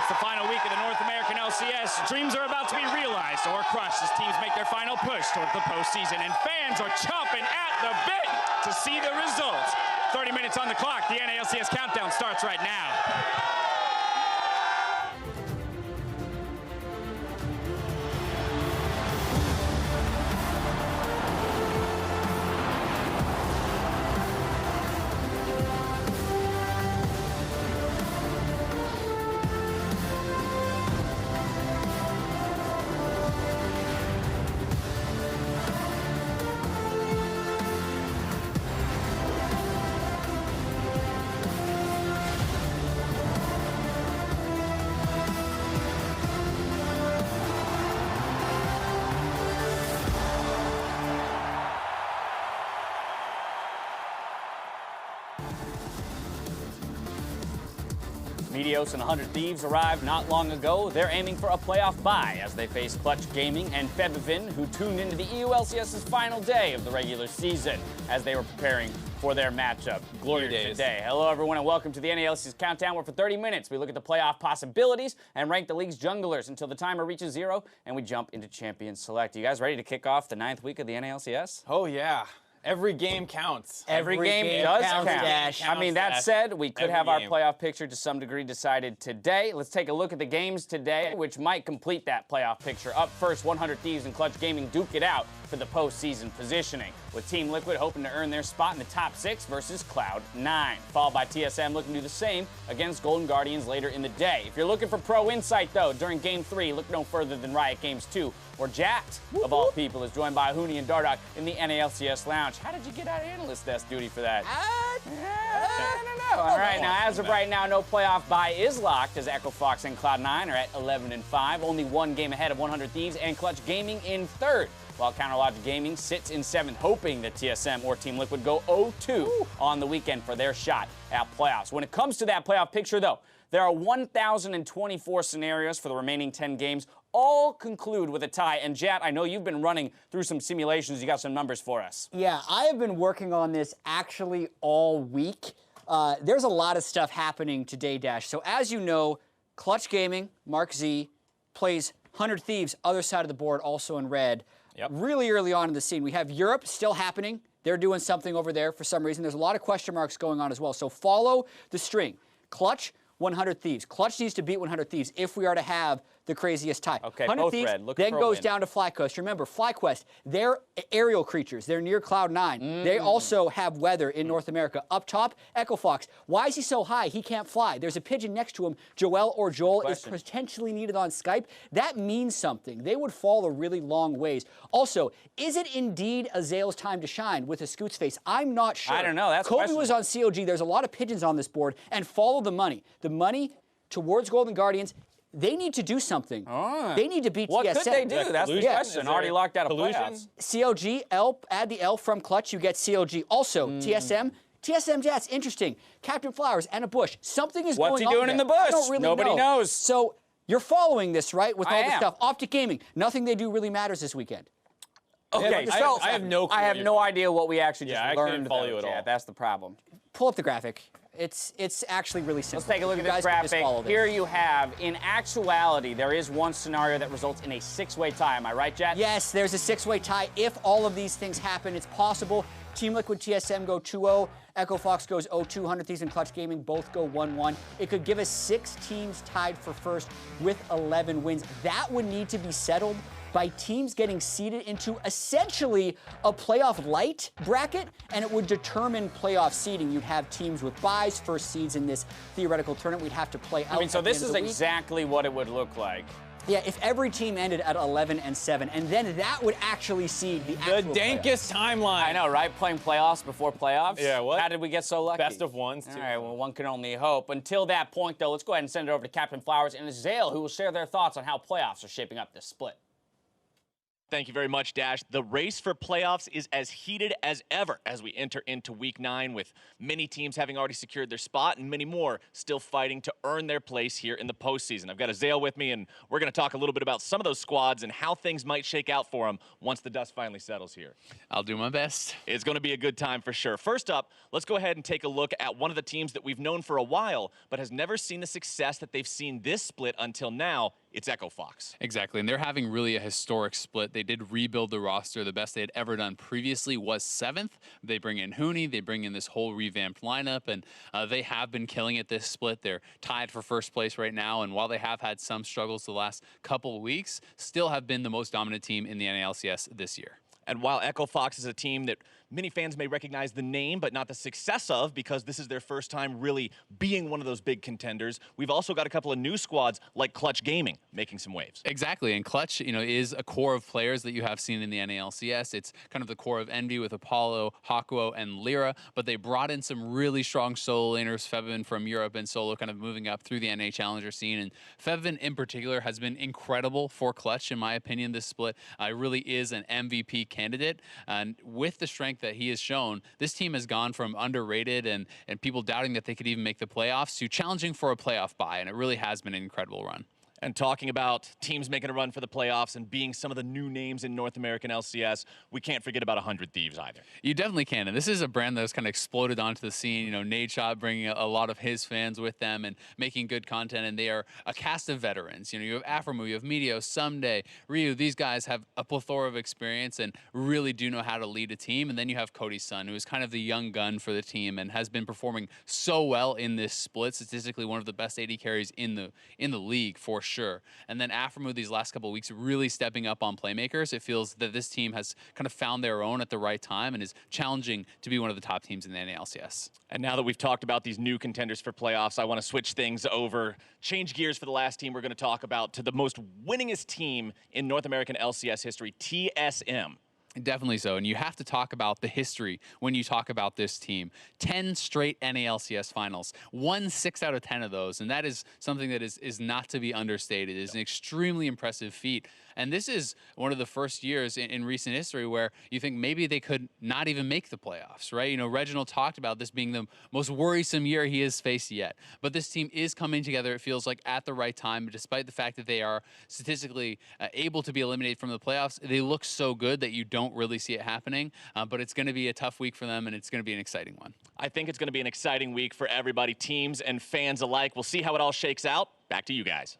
It's the final week of the North American LCS. Dreams are about to be realized or crushed as teams make their final push towards the postseason, and fans are chomping at the bit to see the results. 30 minutes on the clock. The NALCS countdown starts right now. Meteos and 100 Thieves arrived not long ago. They're aiming for a playoff bye as they face Clutch Gaming and Febvin, who tuned into the EU LCS's final day of the regular season as they were preparing for their matchup. Glorious today. Hello, everyone, and welcome to the NALCS Countdown, where for 30 minutes we look at the playoff possibilities and rank the league's junglers until the timer reaches 0 and we jump into Champion Select. Are you guys ready to kick off the 9th week of the NALCS? Oh, yeah. Every game counts. Every game does count. Dash. I mean, that said, we could have our playoff picture to some degree decided today. Let's take a look at the games today, which might complete that playoff picture. Up first, 100 Thieves and Clutch Gaming duke it out for the postseason positioning, with Team Liquid hoping to earn their spot in the top 6 versus Cloud9, followed by TSM looking to do the same against Golden Guardians later in the day. If you're looking for pro insight, though, during Game 3, look no further than Riot Games 2, where Jacked, of all people, is joined by Hooney and Dardoch in the NALCS Lounge. How did you get out of analyst desk duty for that? I don't know. All right, now, as of right now, no playoff bye is locked, as Echo Fox and Cloud9 are at 11-5, only one game ahead of 100 Thieves and Clutch Gaming in 3rd. While Counterlogic Gaming sits in 7th, hoping that TSM or Team Liquid go 0-2 on the weekend for their shot at playoffs. When it comes to that playoff picture, though, there are 1,024 scenarios for the remaining 10 games. All conclude with a tie. And Jat, I know you've been running through some simulations. You got some numbers for us. Yeah, I have been working on this actually all week. There's a lot of stuff happening today, Dash. So as you know, Clutch Gaming, Mark Z, plays 100 Thieves, other side of the board, also in red. Yep. Really early on in the scene. We have Europe still happening. They're doing something over there for some reason. There's a lot of question marks going on as well. So follow the string. Clutch, 100 Thieves. Clutch needs to beat 100 Thieves if we are to have the craziest tie. Okay, 100 both Thieves red. Look then goes down to FlyQuest. Remember, FlyQuest, they're aerial creatures. They're near Cloud9. They also have weather in North America. Up top, Echo Fox. Why is he so high? He can't fly. There's a pigeon next to him. Joel or Joel is potentially needed on Skype. That means something. They would fall a really long ways. Also, is it indeed Azale's time to shine with a Scoots face? I'm not sure. I don't know. That's Kobe was on COG. There's a lot of pigeons on this board. And follow the money. The money towards Golden Guardians. They need to do something. They need to beat TSM. What could they do? That's the question. Already locked out of playoffs. COG, L, add the L from Clutch, you get COG. Also, TSM Jats, interesting. Captain Flowers and a bush. Something is going on. What's he doing in the bush? I don't really Nobody knows. So you're following this, right, with all this stuff. Optic Gaming, nothing they do really matters this weekend. Okay, so I have no clue. I have no idea what we actually just learned. I couldn't follow you at all. That's the problem. Pull up the graphic. It's actually really simple. Let's take a look at this graphic. Here you have, in actuality, there is one scenario that results in a 6-way tie. Am I right, Jet? Yes, there's a 6-way tie. If all of these things happen, it's possible. Team Liquid, TSM go 2-0. Echo Fox goes 0-2. 100 Thieves and Clutch Gaming both go 1-1. It could give us 6 teams tied for first with 11 wins. That would need to be settled by teams getting seeded into essentially a playoff light bracket, and it would determine playoff seeding. You'd have teams with byes, first seeds in this theoretical tournament. We'd have to play out. I mean, so this is exactly what it would look like. Yeah, if every team ended at 11-7, and then that would actually seed the actual dankest timeline. I know, right? Playing playoffs before playoffs? Yeah, what? How did we get so lucky? Best of ones, too. All right, well, one can only hope. Until that point, though, let's go ahead and send it over to Captain Flowers and Azale, who will share their thoughts on how playoffs are shaping up this split. Thank you very much, Dash. The race for playoffs is as heated as ever as we enter into Week 9, with many teams having already secured their spot and many more still fighting to earn their place here in the postseason. I've got Azale with me, and we're going to talk a little bit about some of those squads and how things might shake out for them once the dust finally settles here. I'll do my best. It's going to be a good time for sure. First up, let's go ahead and take a look at one of the teams that we've known for a while, but has never seen the success that they've seen this split until now. It's Echo Fox. Exactly, and they're having really a historic split. They did rebuild the roster. The best they had ever done previously was 7th. They bring in Hooney, they bring in this whole revamped lineup, and they have been killing it this split. They're tied for first place right now, and while they have had some struggles the last couple of weeks, still have been the most dominant team in the LCS this year. And while Echo Fox is a team that many fans may recognize the name, but not the success of, because this is their first time really being one of those big contenders, we've also got a couple of new squads like Clutch Gaming making some waves. Exactly, and Clutch, is a core of players that you have seen in the NALCS. It's kind of the core of Envy with Apollo, Hakuo, and Lyra, but they brought in some really strong solo laners, Fevin from Europe and Solo kind of moving up through the NA Challenger scene, and Fevin in particular has been incredible for Clutch, in my opinion, this split. Really is an MVP candidate, and with the strength that he has shown, this team has gone from underrated and people doubting that they could even make the playoffs to challenging for a playoff bye, and it really has been an incredible run. And talking about teams making a run for the playoffs and being some of the new names in North American LCS, we can't forget about 100 Thieves either. You definitely can, and this is a brand that has kind of exploded onto the scene. Nadeshot bringing a lot of his fans with them and making good content, and they are a cast of veterans. You have Aframu, you have Meteo, Someday, Ryu. These guys have a plethora of experience and really do know how to lead a team. And then you have Cody's son, who is kind of the young gun for the team and has been performing so well in this split. Statistically, one of the best AD carries in the league for sure. And then Aframu these last couple of weeks really stepping up on playmakers. It feels that this team has kind of found their own at the right time and is challenging to be one of the top teams in the NALCS. And now that we've talked about these new contenders for playoffs, I want to switch things over, change gears for the last team we're going to talk about, to the most winningest team in North American LCS history, TSM. Definitely so, and you have to talk about the history when you talk about this team. 10 straight NALCS finals, won 6 out of 10 of those, and that is something that is not to be understated. It is an extremely impressive feat, and this is one of the first years in recent history where you think maybe they could not even make the playoffs, right? Reginald talked about this being the most worrisome year he has faced yet, but this team is coming together, it feels like, at the right time. Despite the fact that they are statistically able to be eliminated from the playoffs, they look so good that you don't really see it happening, but it's going to be a tough week for them, and it's going to be an exciting one. I think it's going to be an exciting week for everybody, teams and fans alike. We'll see how it all shakes out. Back to you guys.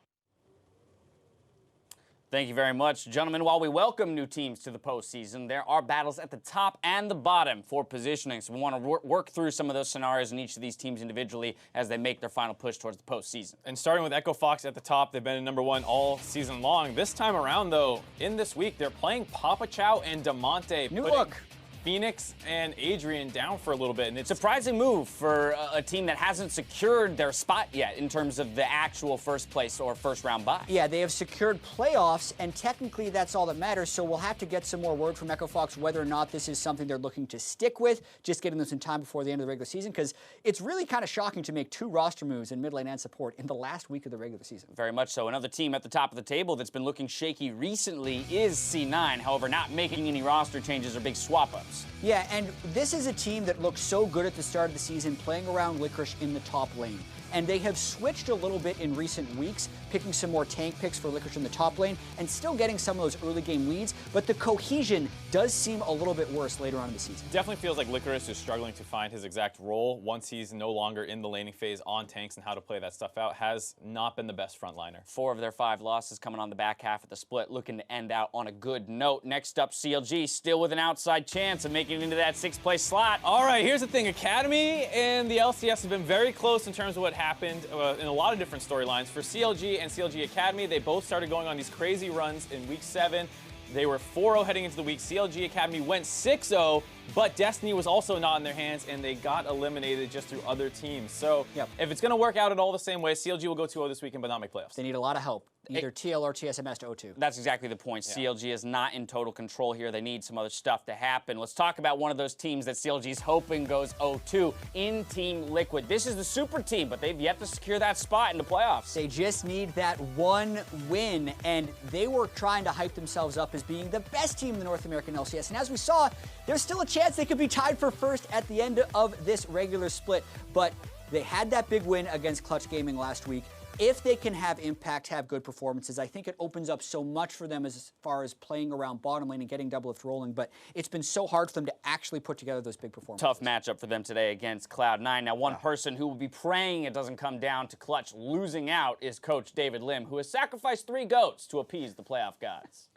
Thank you very much, gentlemen. While we welcome new teams to the postseason, there are battles at the top and the bottom for positioning. So we want to work through some of those scenarios in each of these teams individually as they make their final push towards the postseason. And starting with Echo Fox at the top, they've been #1 all season long. This time around, though, in this week, they're playing Papa Chow and Damonte. New look. Phoenix and Adrian down for a little bit. And it's surprising move for a team that hasn't secured their spot yet in terms of the actual first place or first round bye. Yeah, they have secured playoffs, and technically that's all that matters, so we'll have to get some more word from Echo Fox whether or not this is something they're looking to stick with, just getting them some time before the end of the regular season, because it's really kind of shocking to make 2 roster moves in mid lane and support in the last week of the regular season. Very much so. Another team at the top of the table that's been looking shaky recently is C9, however, not making any roster changes or big swap-ups. Yeah, and this is a team that looked so good at the start of the season, playing around Licorice in the top lane. And they have switched a little bit in recent weeks, picking some more tank picks for Licorice in the top lane, and still getting some of those early game leads, but the cohesion does seem a little bit worse later on in the season. Definitely feels like Licorice is struggling to find his exact role once he's no longer in the laning phase on tanks, and how to play that stuff out has not been the best frontliner. 4 of their 5 losses coming on the back half of the split, looking to end out on a good note. Next up, CLG, still with an outside chance of making it into that 6th place slot. All right, here's the thing. Academy and the LCS have been very close in terms of what happened in a lot of different storylines. For CLG and CLG Academy, they both started going on these crazy runs in week 7. They were 4-0 heading into the week. CLG Academy went 6-0, But Destiny was also not in their hands, and they got eliminated just through other teams. So if it's going to work out at all the same way, CLG will go 2-0 this weekend, but not make playoffs. They need a lot of help, either TL or TSMS to 0-2. That's exactly the point. CLG is not in total control here. They need some other stuff to happen. Let's talk about one of those teams that CLG is hoping goes 0-2 in Team Liquid. This is the super team, but they've yet to secure that spot in the playoffs. They just need that one win, and they were trying to hype themselves up as being the best team in the North American LCS. And as we saw, there's still a chance they could be tied for first at the end of this regular split. But they had that big win against Clutch Gaming last week. If they can have impact, have good performances, I think it opens up so much for them as far as playing around bottom lane and getting Doublelift rolling, but it's been so hard for them to actually put together those big performances. Tough matchup for them today against Cloud9. Now, one person who will be praying it doesn't come down to Clutch losing out is Coach David Lim, who has sacrificed 3 goats to appease the playoff gods.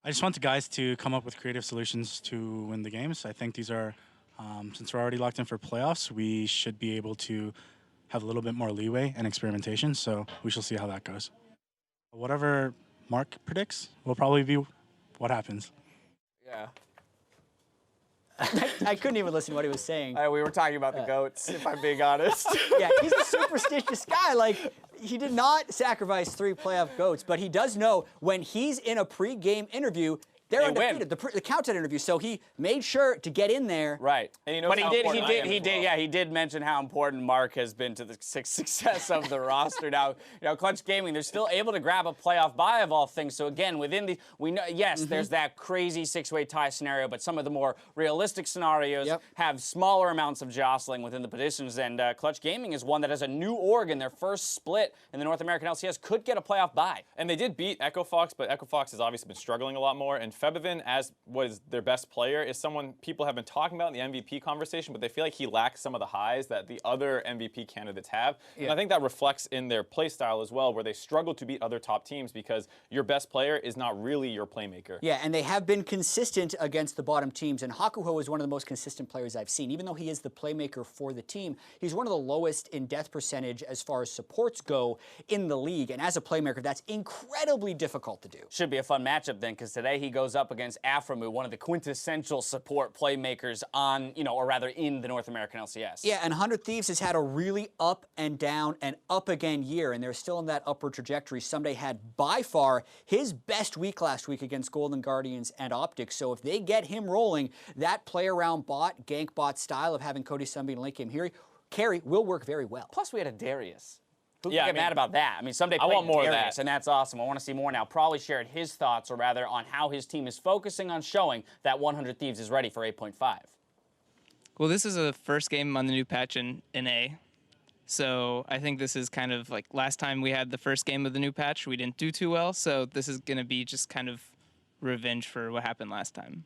I just want the guys to come up with creative solutions to win the games. I think these are, since we're already locked in for playoffs, we should be able to have a little bit more leeway and experimentation, so we shall see how that goes. Whatever Mark predicts will probably be what happens. Yeah. I couldn't even listen to what he was saying. We were talking about the goats, if I'm being honest. Yeah, he's a superstitious guy. Like, he did not sacrifice 3 playoff goats, but he does know when he's in a pre-game interview, they're undefeated, the countdown interview, so he made sure to get in there. Right. And he knows but how he did mention how important Mark has been to the success of the roster. Now, Clutch Gaming, they're still able to grab a playoff bye of all things. So again, within the, we know, yes, there's that crazy 6-way tie scenario, but some of the more realistic scenarios have smaller amounts of jostling within the positions. And Clutch Gaming is one that has a new org in their first split in the North American LCS, could get a playoff bye. And they did beat Echo Fox, but Echo Fox has obviously been struggling a lot more. And Febivin, as what is their best player, is someone people have been talking about in the MVP conversation, but they feel like he lacks some of the highs that the other MVP candidates have. And I think that reflects in their play style as well, where they struggle to beat other top teams because your best player is not really your playmaker. Yeah, and they have been consistent against the bottom teams, and Hakuho is one of the most consistent players I've seen. Even though he is the playmaker for the team, he's one of the lowest in death percentage as far as supports go in the league, and as a playmaker, that's incredibly difficult to do. Should be a fun matchup then, because today he goes up against Aframu, one of the quintessential support playmakers on, or rather in the North American LCS. Yeah, and 100 Thieves has had a really up and down and up again year, and they're still in that upward trajectory. Someday had by far his best week last week against Golden Guardians and Optics, so if they get him rolling, that play around bot, gank bot style of having Cody Sunbeam and late game carry will work very well. Plus we had a Darius. Who can get mad about that? I mean, someday I want more of Darius, that, and that's awesome. I want to see more now. Probably shared his thoughts, or rather, on how his team is focusing on showing that 100 Thieves is ready for 8.5. Well, this is the first game on the new patch in A. So I think this is kind of like last time we had the first game of the new patch, we didn't do too well. So this is going to be just kind of revenge for what happened last time.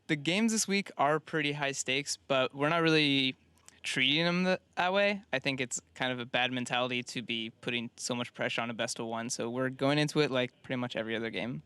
The games this week are pretty high stakes, but we're not really treating them that way. I think it's kind of a bad mentality to be putting so much pressure on a best of one. So we're going into it like pretty much every other game.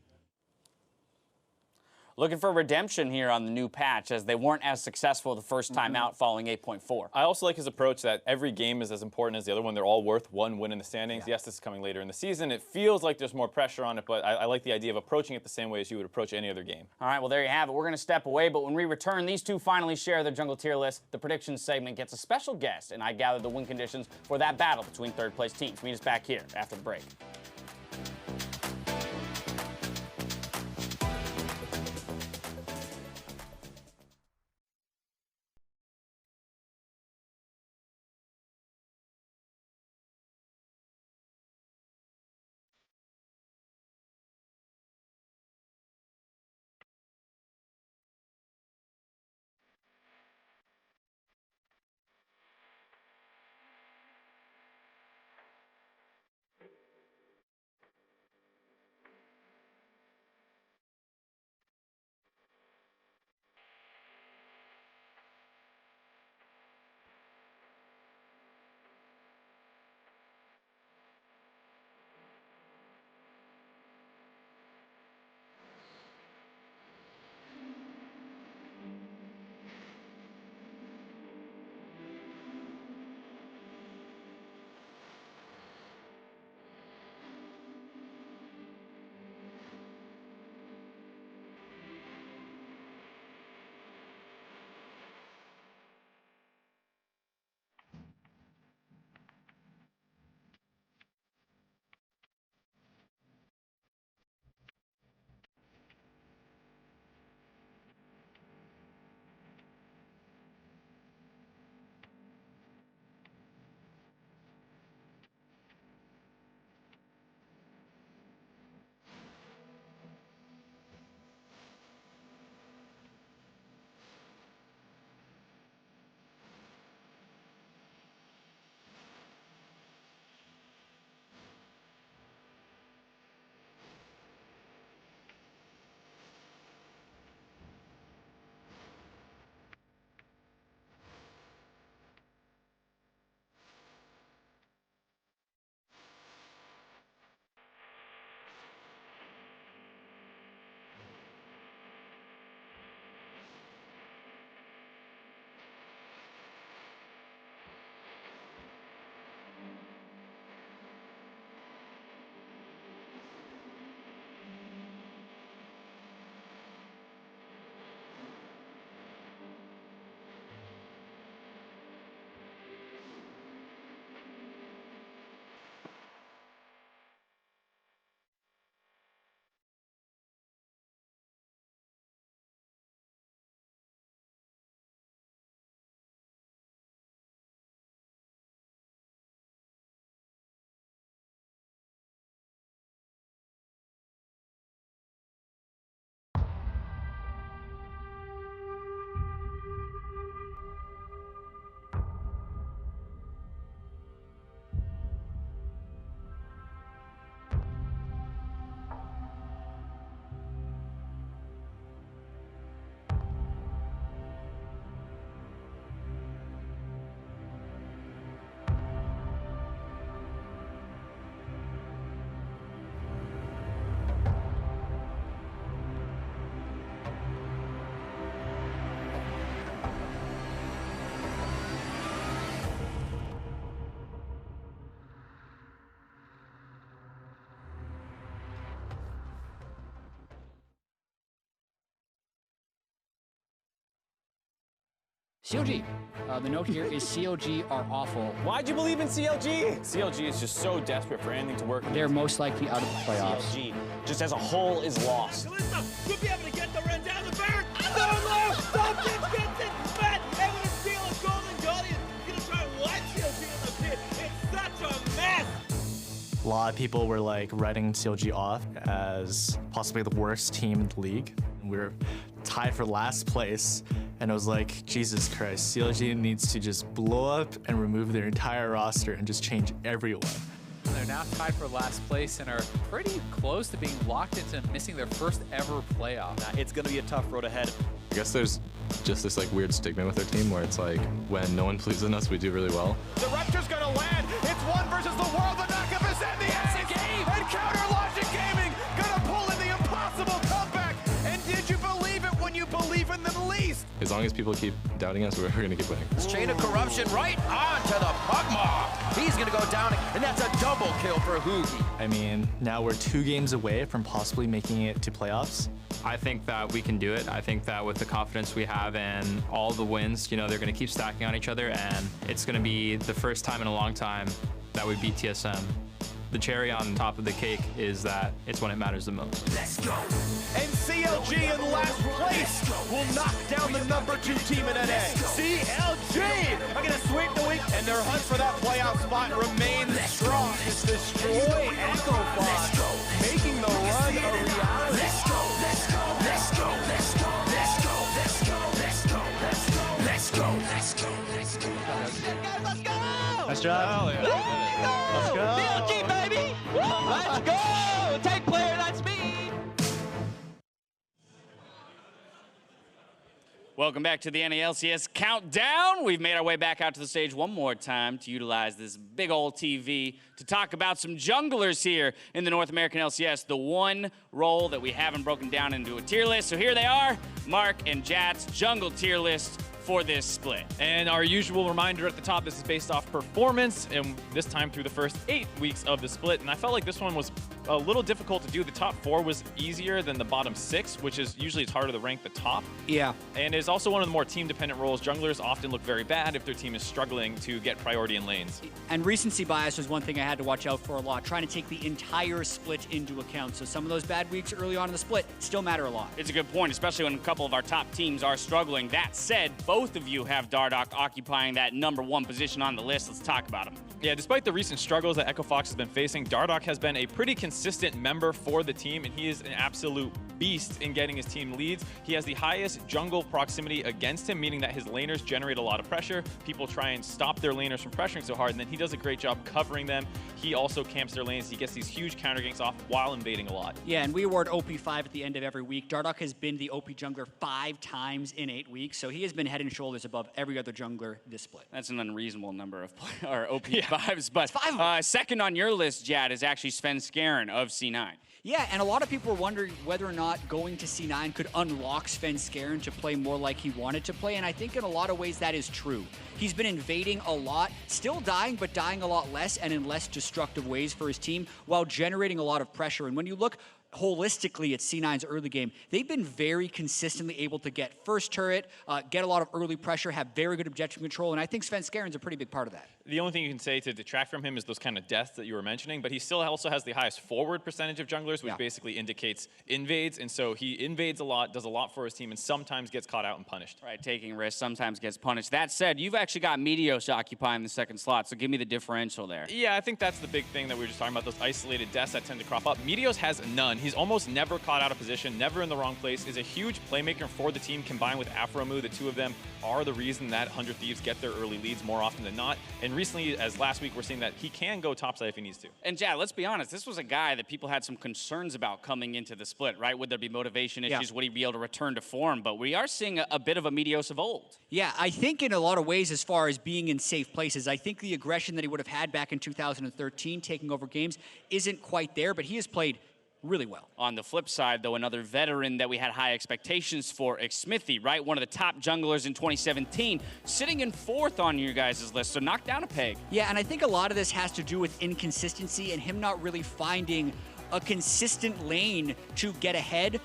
Looking for redemption here on the new patch, as they weren't as successful the first time out following 8.4. I also like his approach that every game is as important as the other one. They're all worth one win in the standings. Yes, this is coming later in the season. It feels like there's more pressure on it, but I like the idea of approaching it the same way as you would approach any other game. All right, well, there you have it. We're going to step away, but when we return, these two finally share their jungle tier list. The predictions segment gets a special guest, and I gather the win conditions for that battle between third-place teams. Meet us back here after the break. CLG. The note here is CLG are awful. Why'd you believe in CLG? CLG is just so desperate for anything to work. They're most likely out of the playoffs. CLG, just as a whole, is lost. Could be able to get the run down the barrel. Something gets it. Matt able to steal a golden goalie. Gonna try and wipe CLG in the pit. It's such a mess. A lot of people were like writing CLG off as possibly the worst team in the league. We were tied for last place, and it was like, Jesus Christ, CLG needs to just blow up and remove their entire roster and just change everyone. They're now tied for last place and are pretty close to being locked into missing their first ever playoff. It's going to be a tough road ahead. I guess there's just this like weird stigma with our team where it's like when no one believes in us, we do really well. The Raptors going to land. It's one versus the world. The knockup is in the end. It's a game. And Counter Logic Gaming going to pull in the impossible comeback. And did you believe it when you believe in them least? As long as people keep doubting us, we're going to keep winning. Chain of corruption right on to the puck mob. He's going to go down, and that's a double kill for Hoogie. I mean, now we're 2 games away from possibly making it to playoffs. I think that we can do it. I think that with the confidence we have and all the wins, you know, they're going to keep stacking on each other, and it's going to be the first time in a long time that we beat TSM. The cherry on top of the cake is that it's when it matters the most. Let's go. And CLG in last place will knock down the #2 team in NA. CLG are going to sweep the week, and their hunt for that playoff spot remains strong. It's destroy EchoFox, making the run a reality. Let's go, let's go, let's go, let's go, let's go, let's go, let's go, let's go, let's go, let's go, let's go. Let's go! Nice job. Let's go! CLG, baby! Let's go! Take player, that's me! Welcome back to the NALCS Countdown. We've made our way back out to the stage one more time to utilize this big old TV to talk about some junglers here in the North American LCS, the one role that we haven't broken down into a tier list. So here they are, Mark and Jat's jungle tier list for this split. And our usual reminder at the top, this is based off performance, and this time through the first 8 weeks of the split. And I felt like this one was a little difficult to do. The top 4 was easier than the bottom 6, which is usually it's harder to rank the top. Yeah. And it's also one of the more team-dependent roles. Junglers often look very bad if their team is struggling to get priority in lanes. And recency bias was one thing I had to watch out for a lot, trying to take the entire split into account. So some of those bad weeks early on in the split still matter a lot. It's a good point, especially when a couple of our top teams are struggling. That said, both of you have Dardoch occupying that #1 position on the list. Let's talk about him. Yeah, despite the recent struggles that EchoFox has been facing, Dardoch has been a pretty consistent member for the team, and he is an absolute beast in getting his team leads. He has the highest jungle proximity against him, meaning that his laners generate a lot of pressure. People try and stop their laners from pressuring so hard, and then he does a great job covering them. He also camps their lanes. He gets these huge counter ganks off while invading a lot. Yeah, and we award OP5 at the end of every week. Dardoch has been the OP jungler 5 times in 8 weeks, so he has been head and shoulders above every other jungler this split. That's an unreasonable number of OP5s, but second on your list, Jad, is actually Sven Skaren of C9. Yeah, and a lot of people were wondering whether or not going to C9 could unlock Sven Skaren to play more like he wanted to play, and I think in a lot of ways that is true. He's been invading a lot, still dying, but dying a lot less and in less destructive ways for his team, while generating a lot of pressure. And when you look holistically at C9's early game, they've been very consistently able to get first turret, get a lot of early pressure, have very good objective control, and I think Sven Skaren's a pretty big part of that. The only thing you can say to detract from him is those kind of deaths that you were mentioning, but he still also has the highest forward percentage of junglers, which basically indicates invades, and so he invades a lot, does a lot for his team, and sometimes gets caught out and punished. Right, taking risks, sometimes gets punished. That said, you've actually got Meteos occupying the second slot, so give me the differential there. Yeah, I think that's the big thing that we were just talking about, those isolated deaths that tend to crop up. Meteos has none. He's almost never caught out of position, never in the wrong place, is a huge playmaker for the team, combined with Afromu. The two of them are the reason that 100 Thieves get their early leads more often than not. And recently, as last week, we're seeing that he can go topside if he needs to. And Jad, let's be honest, this was a guy that people had some concerns about coming into the split, right? Would there be motivation issues? Would he be able to return to form? But we are seeing a bit of a Meteos of old. Yeah, I think in a lot of ways, as far as being in safe places, I think the aggression that he would have had back in 2013, taking over games, isn't quite there, but he has played really well. On the flip side, though, another veteran that we had high expectations for, Xmithy, right? One of the top junglers in 2017, sitting in 4th on your guys' list, so knocked down a peg. Yeah, and I think a lot of this has to do with inconsistency and him not really finding a consistent lane to get ahead.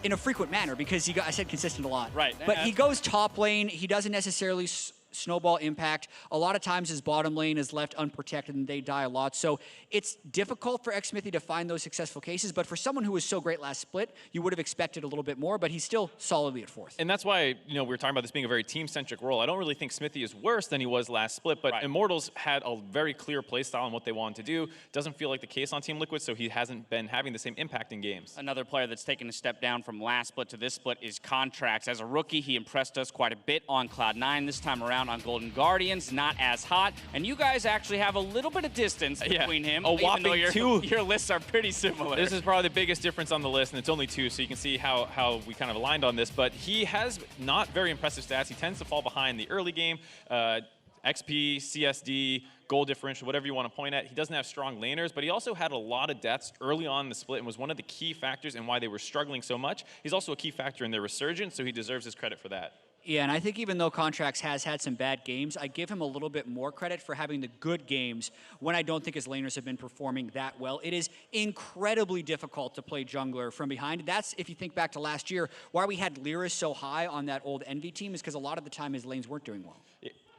in a frequent manner because I said consistent a lot. Right. But he goes top lane. He doesn't necessarily snowball impact. A lot of times his bottom lane is left unprotected and they die a lot. So it's difficult for xSmithy to find those successful cases, but for someone who was so great last split, you would have expected a little bit more, but he's still solidly at 4th. And that's why, we were talking about this being a very team-centric role. I don't really think Smithy is worse than he was last split, but Immortals had a very clear play style on what they wanted to do. Doesn't feel like the case on Team Liquid, so he hasn't been having the same impact in games. Another player that's taken a step down from last split to this split is Contracts. As a rookie, he impressed us quite a bit on Cloud9. This time around on Golden Guardians, not as hot. And you guys actually have a little bit of distance between him. A whopping 2. Your lists are pretty similar. This is probably the biggest difference on the list, and it's only 2, so you can see how we kind of aligned on this. But he has not very impressive stats. He tends to fall behind the early game. XP, CSD, goal differential, whatever you want to point at. He doesn't have strong laners, but he also had a lot of deaths early on in the split and was one of the key factors in why they were struggling so much. He's also a key factor in their resurgence, so he deserves his credit for that. Yeah, and I think even though Contracts has had some bad games, I give him a little bit more credit for having the good games when I don't think his laners have been performing that well. It is incredibly difficult to play jungler from behind. That's, if you think back to last year, why we had Lyris so high on that old Envy team is because a lot of the time his lanes weren't doing well.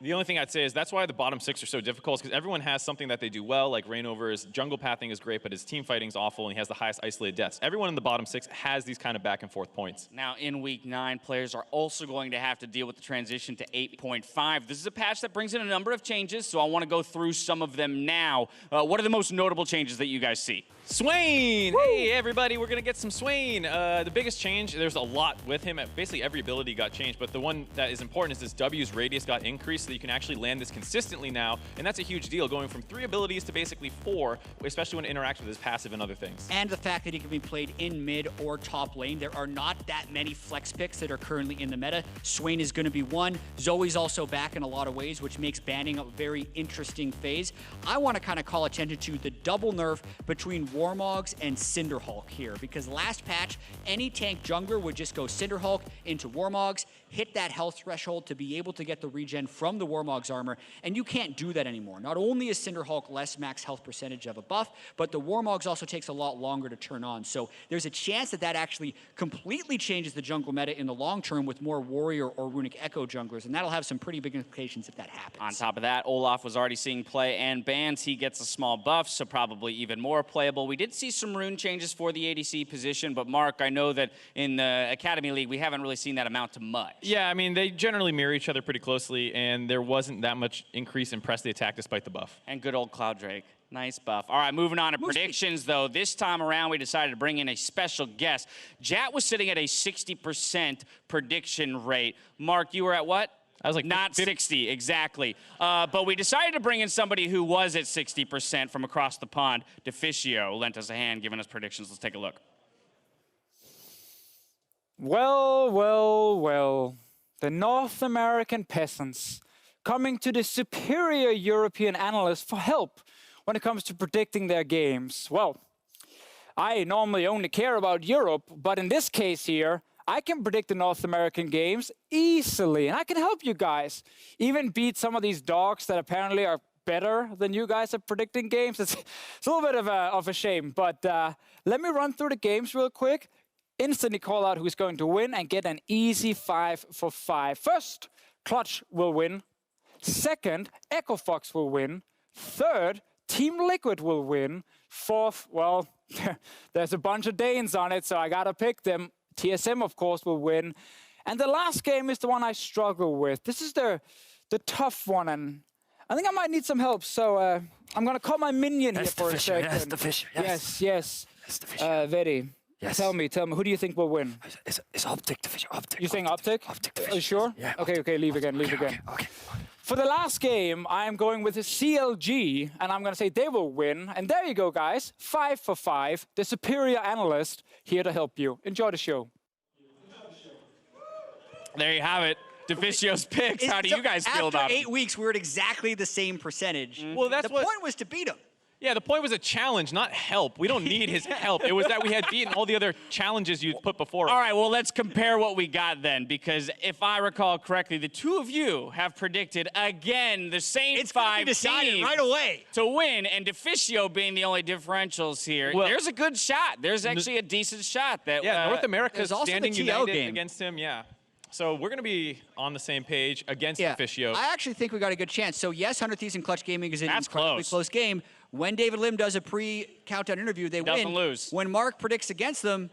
The only thing I'd say is that's why the bottom 6 are so difficult, because everyone has something that they do well, like Reignover's jungle pathing is great, but his team fighting is awful, and he has the highest isolated deaths. Everyone in the bottom 6 has these kind of back and forth points. Now, in Week 9, players are also going to have to deal with the transition to 8.5. This is a patch that brings in a number of changes, so I want to go through some of them now. What are the most notable changes that you guys see? Swain! Woo! Hey, everybody, we're going to get some Swain. The biggest change, there's a lot with him. Basically, every ability got changed, but the one that is important is this W's radius got increased so that you can actually land this consistently now, and that's a huge deal, going from 3 abilities to basically 4, especially when it interacts with his passive and other things. And the fact that he can be played in mid or top lane. There are not that many flex picks that are currently in the meta. Swain is going to be one. Zoe's also back in a lot of ways, which makes banning a very interesting phase. I want to kind of call attention to the double nerf between Warmogs and Cinderhulk here, because last patch, any tank jungler would just go Cinderhulk into Warmogs, hit that health threshold to be able to get the regen from the Warmog's armor, and you can't do that anymore. Not only is Cinderhulk less max health percentage of a buff, but the Warmog's also takes a lot longer to turn on. So there's a chance that that actually completely changes the jungle meta in the long term with more Warrior or Runic Echo junglers, and that'll have some pretty big implications if that happens. On top of that, Olaf was already seeing play and bans. He gets a small buff, so probably even more playable. We did see some rune changes for the ADC position, but Mark, I know that in the Academy League, we haven't really seen that amount to much. Yeah, I mean, they generally mirror each other pretty closely, and there wasn't that much increase in press the attack despite the buff. And good old Cloud Drake. Nice buff. All right, moving on to predictions, though. This time around, we decided to bring in a special guest. Jat was sitting at a 60% prediction rate. Mark, you were at what? I was like, not 60, exactly. But we decided to bring in somebody who was at 60% from across the pond. Deficio lent us a hand, giving us predictions. Let's take a look. Well, well, well. The North American peasants coming to the superior European analysts for help when it comes to predicting their games. Well, I normally only care about Europe, but in this case here, I can predict the North American games easily, and I can help you guys even beat some of these dogs that apparently are better than you guys at predicting games. It's a little bit of a shame, but let me run through the games real quick. Instantly call out who's going to win and get an easy 5 for 5. First, Clutch will win. Second, Echo Fox will win. Third, Team Liquid will win. Fourth, well, there's a bunch of Danes on it, so I gotta pick them. TSM, of course, will win. And the last game is the one I struggle with. This is the tough one, and I think I might need some help, so I'm gonna call my minion here for a second. Yes, the fish. Yes. Yes. Vedi. Yes. Tell me, who do you think will win? It's Optic, the fish. Optic. You saying Optic? Optic, the fish. Are you sure? Yeah. Okay, leave again. Okay. For the last game, I'm going with the CLG, and I'm going to say they will win. And there you go, guys. 5 for 5. The superior analyst here to help you. Enjoy the show. There you have it. Deficio's picks. How do you guys feel about it? After 8 weeks, we're at exactly the same percentage. Well, that's the point was to beat him. Yeah, the point was a challenge, not help. We don't need his help. It was that we had beaten all the other challenges you'd put before. All right, well, let's compare what we got then, because if I recall correctly, the two of you have predicted, again, the same five teams right away to win, and Deficio being the only differentials here. Well, there's a good shot. There's actually a decent shot. That North America's also standing the TL united game against him, yeah. So we're going to be on the same page against Deficio. I actually think we got a good chance. So yes, 100 Thieves and Clutch Gaming is an That's incredibly close game. When David Lim does a pre-countdown interview, they Doesn't win. lose. When Mark predicts against them,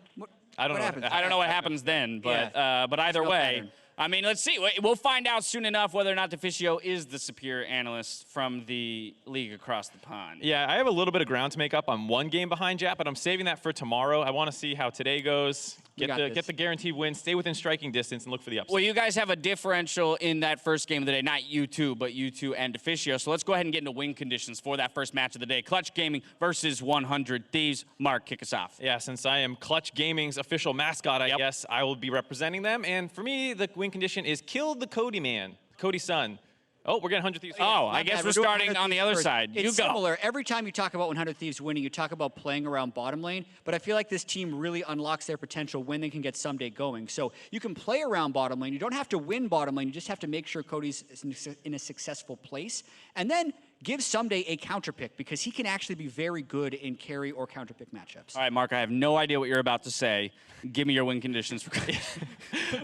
I don't know. happens? I don't know what happens then, but but either There's no way, pattern. I mean, let's see. We'll find out soon enough whether or not Deficio is the superior analyst from the league across the pond. Yeah, I have a little bit of ground to make up. I'm one game behind Jap, but I'm saving that for tomorrow. I want to see how today goes. Get the guaranteed win, stay within striking distance, and look for the upset. Well, you guys have a differential in that first game of the day, not you two, but you two and Deficio. So let's go ahead and get into win conditions for that first match of the day. Clutch Gaming versus 100 Thieves. Mark, kick us off. Yeah, since I am Clutch Gaming's official mascot, I guess I will be representing them. And for me, the win condition is kill the Cody man, Cody's son. Oh, we're getting 100 Thieves. Oh, I guess we're starting on the other side. It's you go. similar. Every time you talk about 100 Thieves winning, you talk about playing around bottom lane, but I feel like this team really unlocks their potential when they can get Someday going. So you can play around bottom lane. You don't have to win bottom lane. You just have to make sure Cody's in a successful place. And then give Someday a counter pick, because he can actually be very good in carry or counter pick matchups. All right, Mark, I have no idea what you're about to say. Give me your win conditions for Cody.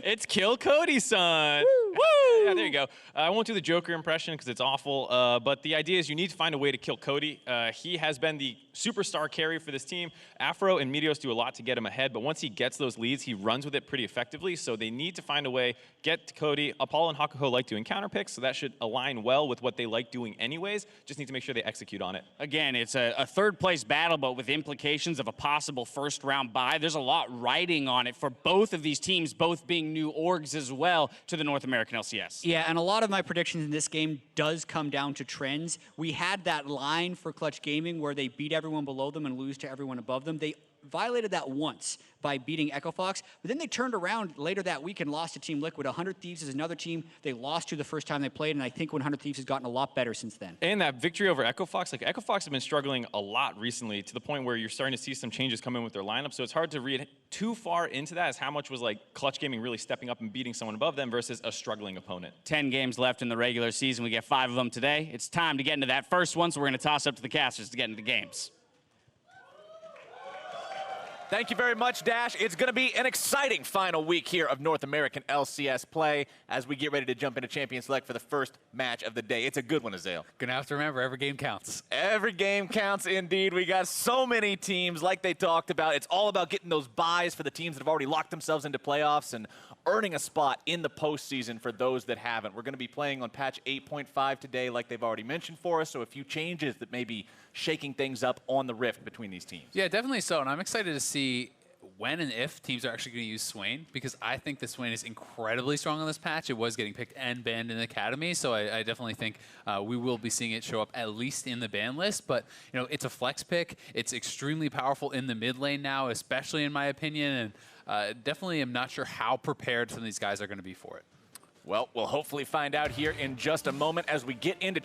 It's kill Cody's son. Woo! Yeah, there you go. I won't do the Joker impression because it's awful, but the idea is you need to find a way to kill Cody. He has been the superstar carry for this team. Afro and Meteos do a lot to get him ahead, but once he gets those leads, he runs with it pretty effectively, so they need to find a way, get to Cody. Apollo and Hakuho like doing counter picks, so that should align well with what they like doing anyways. Just need to make sure they execute on it. Again, it's a third-place battle, but with implications of a possible first-round bye. There's a lot riding on it for both of these teams, both being new orgs as well to the North American LCS. Yeah, and a lot of my predictions in this game does come down to trends. We had that line for Clutch Gaming where they beat everyone below them and lose to everyone above them. They violated that once by beating EchoFox, but then they turned around later that week and lost to Team Liquid. 100 Thieves is another team they lost to the first time they played, and I think 100 Thieves has gotten a lot better since then. And that victory over EchoFox, like EchoFox have been struggling a lot recently to the point where you're starting to see some changes come in with their lineup, so it's hard to read too far into that as how much was like Clutch Gaming really stepping up and beating someone above them versus a struggling opponent. 10 games left in the regular season. We get 5 of them today. It's time to get into that first one, so we're going to toss up to the casters to get into the games. Thank you very much, Dash. It's going to be an exciting final week here of North American LCS play as we get ready to jump into Champion Select for the first match of the day. It's a good one, Azale. Gonna have to remember, every game counts. Every game counts indeed. We got so many teams like they talked about. It's all about getting those buys for the teams that have already locked themselves into playoffs and earning a spot in the postseason for those that haven't. We're going to be playing on patch 8.5 today like they've already mentioned for us, so a few changes that may be shaking things up on the rift between these teams. Yeah, definitely so, and I'm excited to see when and if teams are actually going to use Swain, because I think the Swain is incredibly strong on this patch. It was getting picked and banned in the Academy, so I definitely think we will be seeing it show up at least in the ban list. But you know, it's a flex pick. It's extremely powerful in the mid lane now, especially in my opinion, and definitely am not sure how prepared some of these guys are going to be for it. Well, we'll hopefully find out here in just a moment as we get into